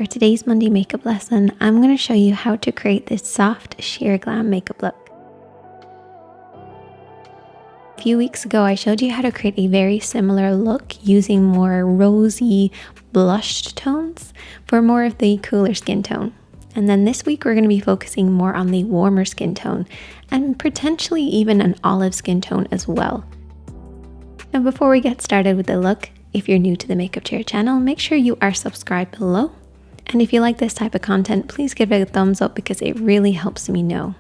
For today's Monday makeup lesson, I'm going to show you how to create this soft sheer glam makeup look. A few weeks ago, I showed you how to create a very similar look using more rosy blushed tones for more of the cooler skin tone. And then this week, we're going to be focusing more on the warmer skin tone and potentially even an olive skin tone as well. Now, before we get started with the look, if you're new to the Makeup Chair channel, make sure you are subscribed below. And if you like this type of content, please give it a thumbs up because it really helps me know.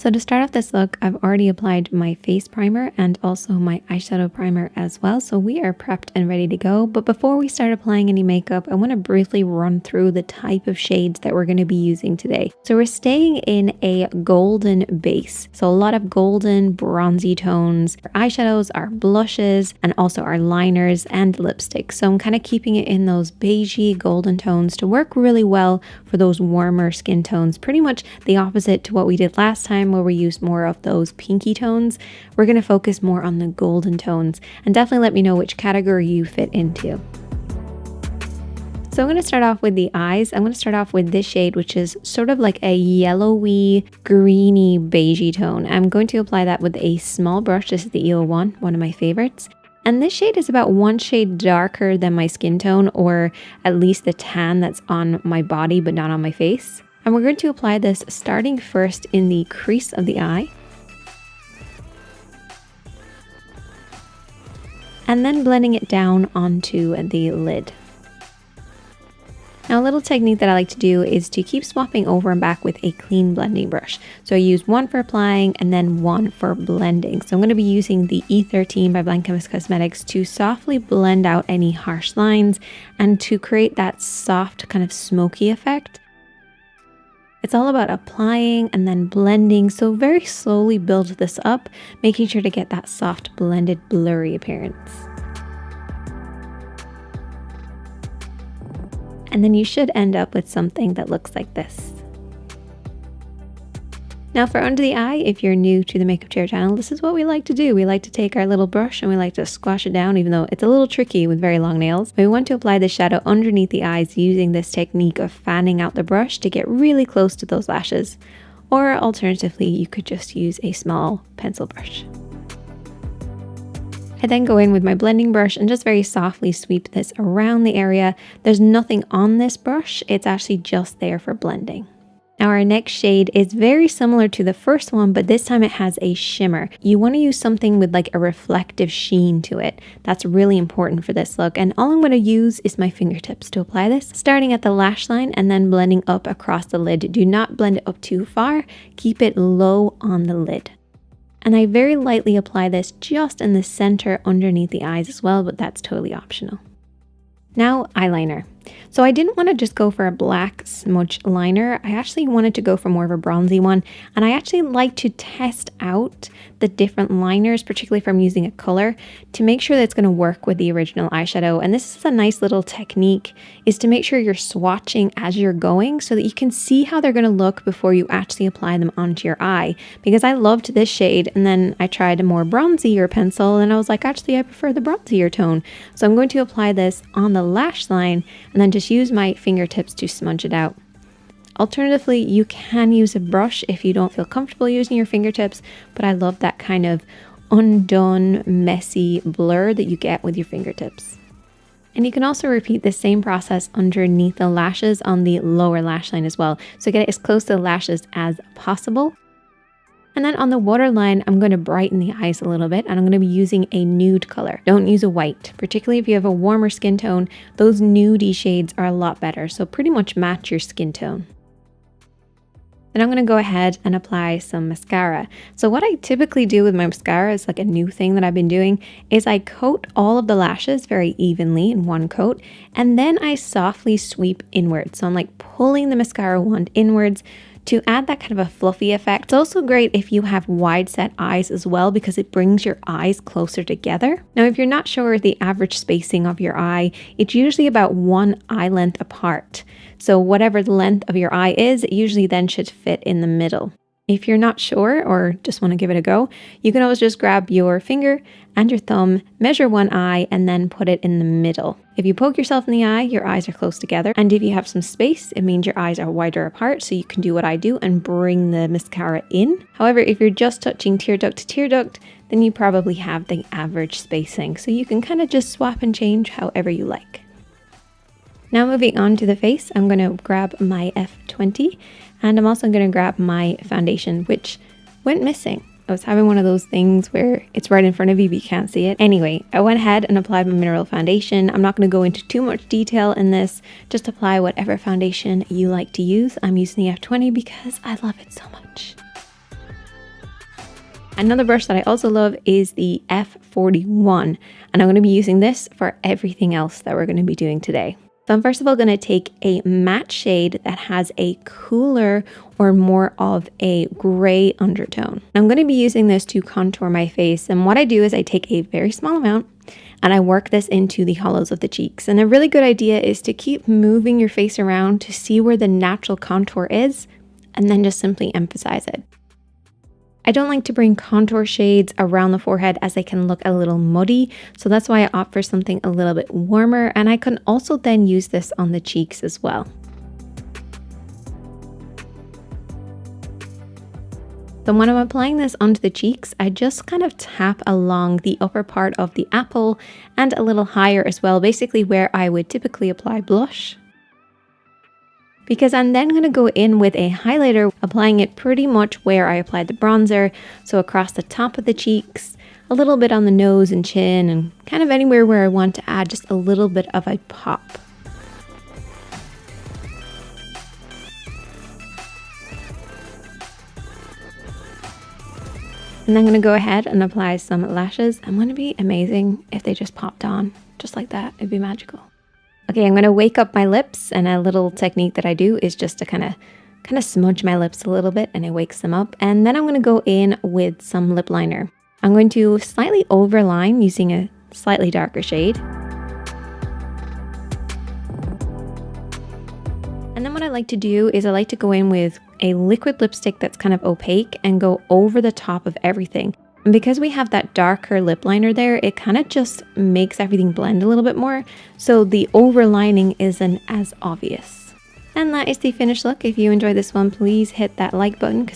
So to start off this look, I've already applied my face primer and also my eyeshadow primer as well. So we are prepped and ready to go. But before we start applying any makeup, I want to briefly run through the type of shades that we're going to be using today. So we're staying in a golden base. So a lot of golden bronzy tones. Our eyeshadows, our blushes, and also our liners and lipstick. So I'm kind of keeping it in those beigey golden tones to work really well for those warmer skin tones. Pretty much the opposite to what we did last time, where we used more of those pinky tones. We're going to focus more on the golden tones, and definitely let me know which category you fit into. So I'm going to start off with the eyes. I'm going to start off with this shade, which is sort of like a yellowy, greeny, beigey tone. I'm going to apply that with a small brush. This is the EO1, one of my favorites. And this shade is about one shade darker than my skin tone, or at least the tan that's on my body but not on my face. And we're going to apply this starting first in the crease of the eye. And then blending it down onto the lid. Now, a little technique that I like to do is to keep swapping over and back with a clean blending brush. So I use one for applying and then one for blending. So I'm going to be using the E13 by Blank Chemist Cosmetics to softly blend out any harsh lines and to create that soft kind of smoky effect. It's all about applying and then blending, so very slowly build this up, making sure to get that soft, blended, blurry appearance. And then you should end up with something that looks like this. Now for under the eye, if you're new to the Makeup Chair channel, this is what we like to do. We like to take our little brush and we like to squash it down, even though it's a little tricky with very long nails. But we want to apply the shadow underneath the eyes using this technique of fanning out the brush to get really close to those lashes. Or alternatively, you could just use a small pencil brush. I then go in with my blending brush and just very softly sweep this around the area. There's nothing on this brush, it's actually just there for blending. Now our next shade is very similar to the first one, but this time it has a shimmer. You want to use something with like a reflective sheen to it. That's really important for this look. And all I'm going to use is my fingertips to apply this, starting at the lash line and then blending up across the lid. Do not blend it up too far. Keep it low on the lid. And I very lightly apply this just in the center underneath the eyes as well, but that's totally optional. Now eyeliner. So I didn't want to just go for a black smudge liner. I actually wanted to go for more of a bronzy one. And I actually like to test out the different liners, particularly if I'm using a color, to make sure that it's going to work with the original eyeshadow. And this is a nice little technique, is to make sure you're swatching as you're going so that you can see how they're going to look before you actually apply them onto your eye. Because I loved this shade and then I tried a more bronzier pencil and I was like, actually I prefer the bronzier tone. So I'm going to apply this on the lash line and then just use my fingertips to smudge it out. Alternatively, you can use a brush if you don't feel comfortable using your fingertips, but I love that kind of undone, messy blur that you get with your fingertips. And you can also repeat the same process underneath the lashes on the lower lash line as well. So get it as close to the lashes as possible. And then on the waterline, I'm going to brighten the eyes a little bit and I'm going to be using a nude color. Don't use a white, particularly if you have a warmer skin tone. Those nudie shades are a lot better, so pretty much match your skin tone. Then I'm going to go ahead and apply some mascara. So what I typically do with my mascara is like a new thing that I've been doing is I coat all of the lashes very evenly in one coat and then I softly sweep inwards. So I'm like pulling the mascara wand inwards to add that kind of a fluffy effect. It's also great if you have wide set eyes as well because it brings your eyes closer together. Now, if you're not sure the average spacing of your eye, it's usually about one eye length apart. So whatever the length of your eye is, it usually then should fit in the middle. If you're not sure or just want to give it a go, you can always just grab your finger and your thumb, measure one eye, and then put it in the middle. If you poke yourself in the eye, your eyes are close together. And if you have some space, it means your eyes are wider apart, so you can do what I do and bring the mascara in. However, if you're just touching tear duct to tear duct, then you probably have the average spacing. So you can kind of just swap and change however you like. Now moving on to the face, I'm going to grab my F20 and I'm also going to grab my foundation, which went missing. I was having one of those things where it's right in front of you but you can't see it. Anyway, I went ahead and applied my mineral foundation. I'm not going to go into too much detail in this. Just apply whatever foundation you like to use. I'm using the F20 because I love it so much. Another brush that I also love is the F41, and I'm going to be using this for everything else that we're going to be doing today. So I'm first of all going to take a matte shade that has a cooler or more of a gray undertone. I'm going to be using this to contour my face, and what I do is I take a very small amount and I work this into the hollows of the cheeks. And a really good idea is to keep moving your face around to see where the natural contour is and then just simply emphasize it. I don't like to bring contour shades around the forehead as they can look a little muddy, so that's why I opt for something a little bit warmer, and I can also then use this on the cheeks as well. So when I'm applying this onto the cheeks, I just kind of tap along the upper part of the apple and a little higher as well, basically where I would typically apply blush. Because I'm then going to go in with a highlighter, applying it pretty much where I applied the bronzer, so across the top of the cheeks, a little bit on the nose and chin, and kind of anywhere where I want to add just a little bit of a pop. And I'm going to go ahead and apply some lashes. I'm going to be amazing if they just popped on, just like that. It'd be magical. Okay, I'm going to wake up my lips, and a little technique that I do is just to kind of smudge my lips a little bit, and it wakes them up. And then I'm going to go in with some lip liner. I'm going to slightly overline using a slightly darker shade. And then what I like to do is I like to go in with a liquid lipstick that's kind of opaque and go over the top of everything. And because we have that darker lip liner there, it kind of just makes everything blend a little bit more, so the overlining isn't as obvious. And that is the finished look. If you enjoyed this one, please hit that like button because